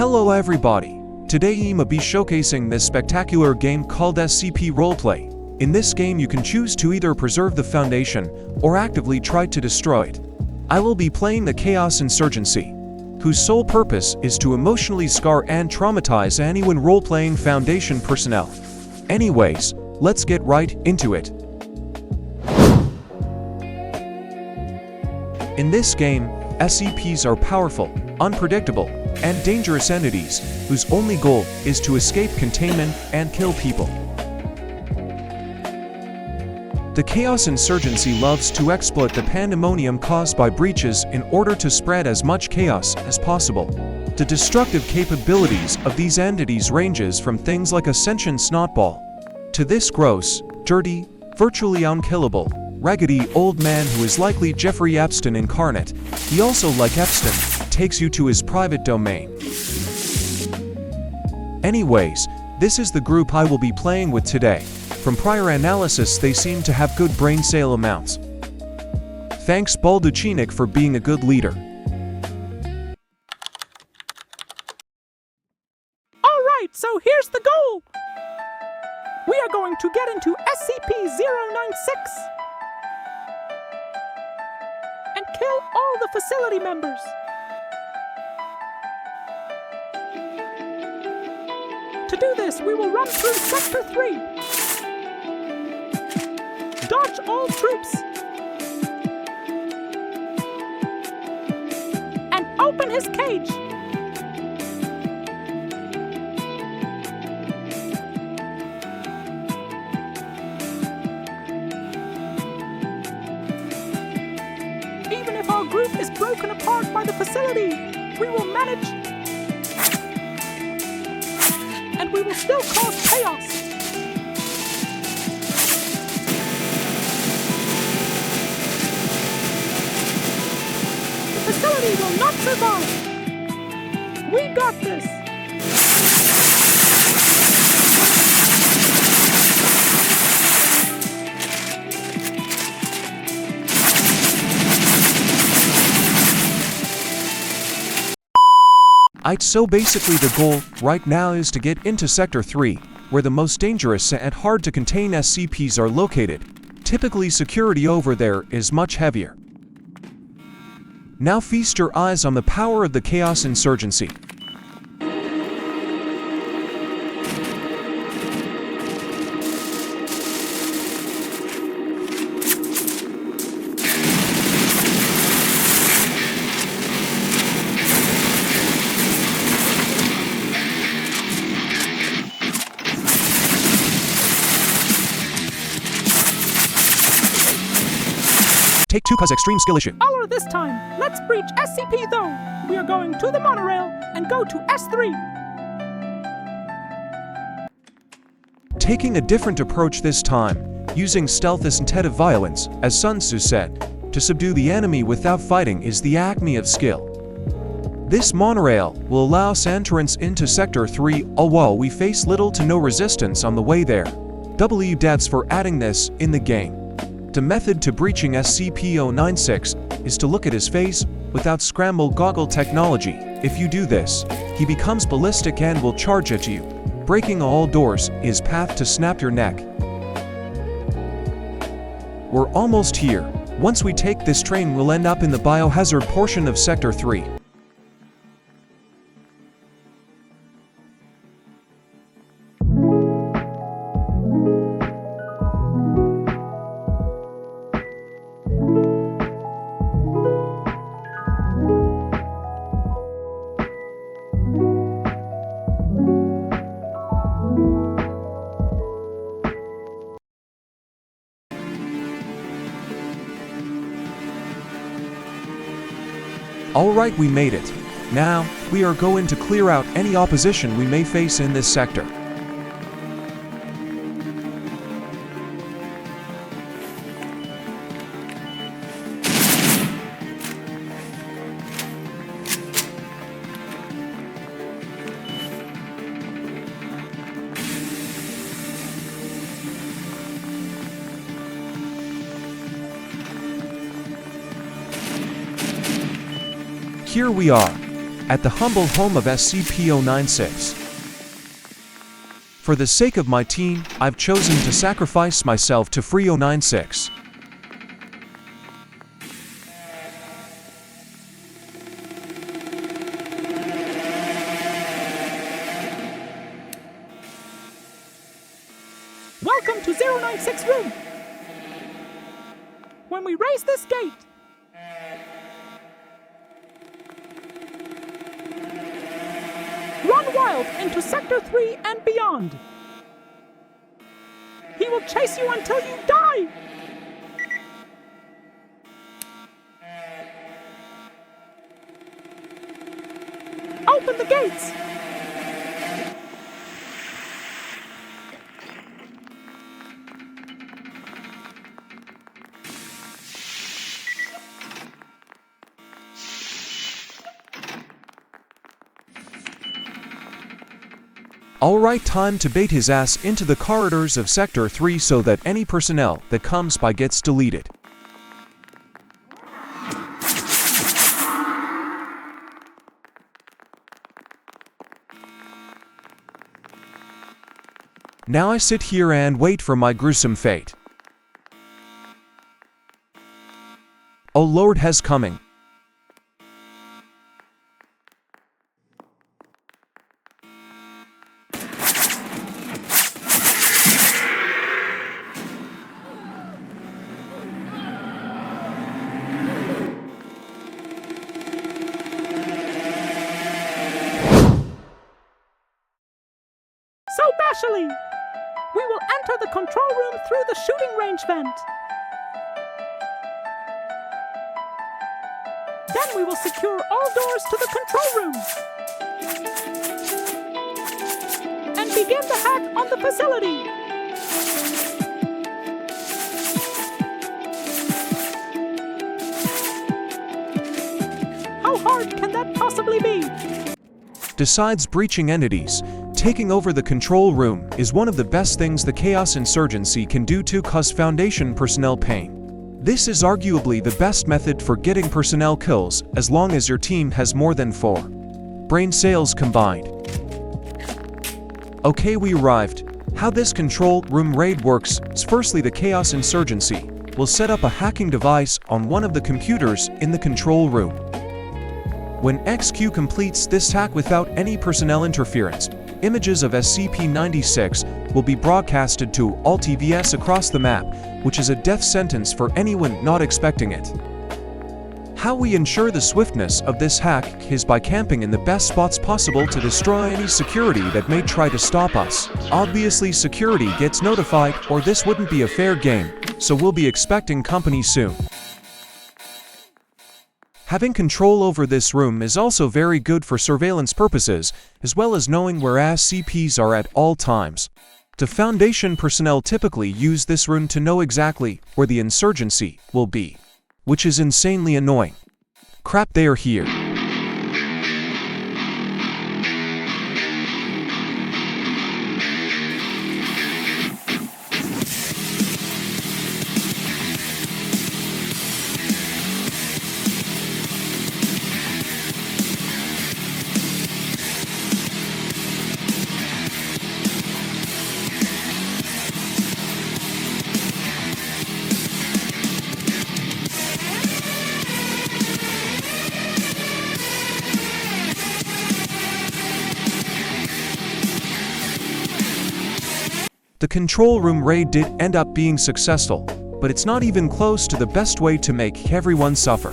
Hello everybody! Today I'ma be showcasing this spectacular game called SCP Roleplay. In this game you can choose to either preserve the Foundation or actively try to destroy it. I will be playing the Chaos Insurgency, whose sole purpose is to emotionally scar and traumatize anyone role-playing Foundation personnel. Anyways, let's get right into it. In this game, SCPs are powerful, unpredictable, and dangerous entities whose only goal is to escape containment and kill people. The Chaos Insurgency loves to exploit the pandemonium caused by breaches in order to spread as much chaos as possible. The destructive capabilities of these entities ranges from things like a sentient snotball to this gross, dirty, virtually unkillable, raggedy old man who is likely Jeffrey Epstein incarnate. He also, like Epstein, takes you to his private domain. Anyways, this is the group I will be playing with today. From prior analysis, they seem to have good brain cell amounts. Thanks Balduchinik for being a good leader. Alright, so here's the goal! We are going to get into SCP-096 and kill all the facility members. To do this, we will run through Sector 3. Dodge all troops. And open his cage. Even if our group is broken apart by the facility, we will manage. And we will still cause chaos. The facility will not survive. We got this. So basically the goal right now is to get into Sector 3, where the most dangerous and hard to contain SCPs are located. Typically security over there is much heavier. Now feast your eyes on the power of the Chaos Insurgency. Take 2 cause extreme skill issue. Hour this time. Let's breach SCP though. We are going to the monorail and go to S3. Taking a different approach this time, using stealth instead of violence, as Sun Tzu said, to subdue the enemy without fighting is the acme of skill. This monorail will allow us entrance into Sector 3, all while we face little to no resistance on the way there. That's for adding this in the game. The method to breaching SCP-096 is to look at his face without scramble goggle technology. If you do this, he becomes ballistic and will charge at you. Breaking all doors is path to snap your neck. We're almost here. Once we take this train, we'll end up in the biohazard portion of Sector 3. Alright, we made it. Now, we are going to clear out any opposition we may face in this sector. Here we are. at the humble home of SCP-096. For the sake of my team, I've chosen to sacrifice myself to free 096. Welcome to 096 room. When we raise this gate, run wild into Sector 3 and beyond. He will chase you until you die. Open the gates. Alright, time to bait his ass into the corridors of Sector 3 so that any personnel that comes by gets deleted. Now I sit here and wait for my gruesome fate. Oh Lord has coming. So bashfully, we will enter the control room through the shooting range vent. Then we will secure all doors to the control room and begin the hack on the facility. How hard can that possibly be? Besides breaching entities, taking over the control room is one of the best things the Chaos Insurgency can do to cause Foundation personnel pain. This is arguably the best method for getting personnel kills as long as your team has more than 4 brain cells combined. Okay, we arrived. How this control room raid works is firstly the Chaos Insurgency will set up a hacking device on one of the computers in the control room. When XQ completes this hack without any personnel interference, images of SCP-96 will be broadcasted to all TVS across the map, which is a death sentence for anyone not expecting it. How we ensure the swiftness of this hack is by camping in the best spots possible to destroy any security that may try to stop us. Obviously, security gets notified or this wouldn't be a fair game, so we'll be expecting company soon. Having control over this room is also very good for surveillance purposes, as well as knowing where SCPs are at all times. The Foundation personnel typically use this room to know exactly where the insurgency will be, which is insanely annoying. Crap, they are here. The control room raid did end up being successful, but it's not even close to the best way to make everyone suffer.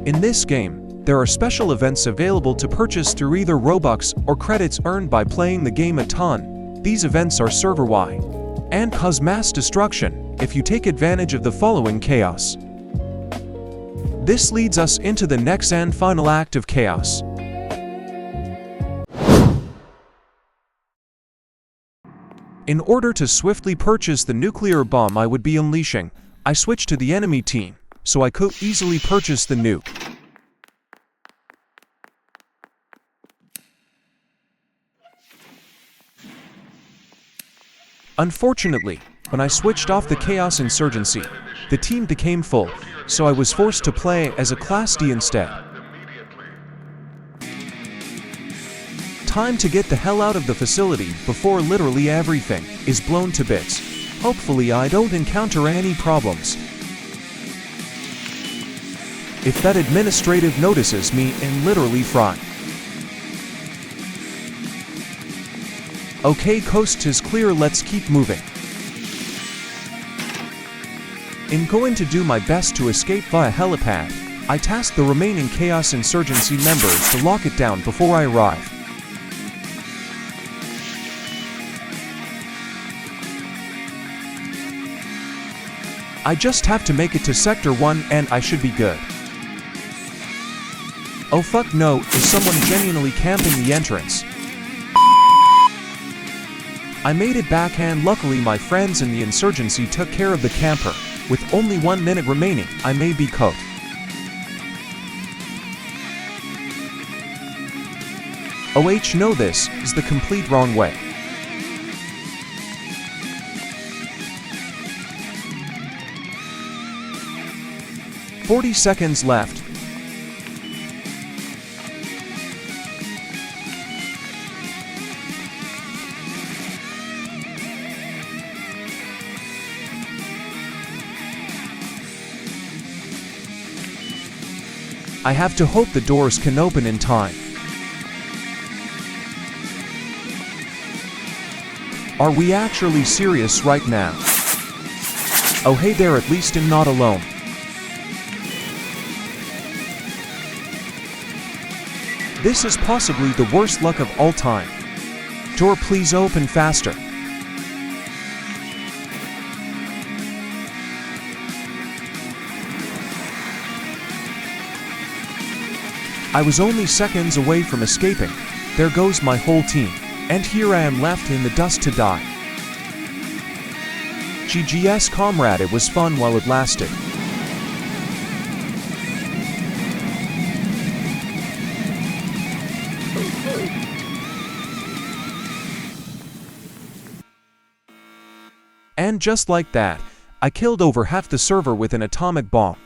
In this game, there are special events available to purchase through either Robux or credits earned by playing the game a ton. These events are server-wide and cause mass destruction if you take advantage of the following chaos. This leads us into the next and final act of chaos. In order to swiftly purchase the nuclear bomb I would be unleashing, I switched to the enemy team, so I could easily purchase the nuke. Unfortunately, when I switched off the Chaos Insurgency, the team became full, so I was forced to play as a Class D instead. Time to get the hell out of the facility before literally everything is blown to bits. Hopefully I don't encounter any problems. If that administrative notices me and literally fry. Okay, coast is clear, let's keep moving. In going to do my best to escape via helipad, I tasked the remaining Chaos Insurgency members to lock it down before I arrive. I just have to make it to Sector 1 and I should be good. Oh fuck no, is someone genuinely camping the entrance? I made it back and luckily my friends in the Insurgency took care of the camper. With only 1 minute remaining, I may be caught. OH no, this is the complete wrong way. "40 seconds left. I have to hope the doors can open in time. Are we actually serious right now? Oh hey there, at least I'm not alone. This is possibly the worst luck of all time. Door please open faster. I was only seconds away from escaping. There goes my whole team. And here I am left in the dust to die. GGS comrade, it was fun while it lasted. And just like that, I killed over half the server with an atomic bomb.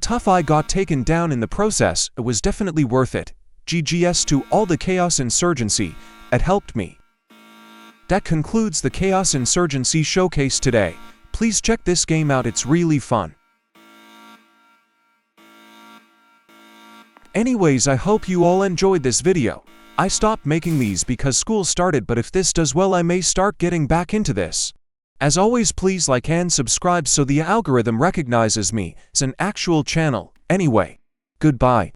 Tough, I got taken down in the process, it was definitely worth it. GGS to all the Chaos Insurgency, it helped me. That concludes the Chaos Insurgency showcase today. Please check this game out, it's really fun. Anyways, I hope you all enjoyed this video. I stopped making these because school started, but if this does well I may start getting back into this. As always, please like and subscribe so the algorithm recognizes me as an actual channel. Anyway, goodbye.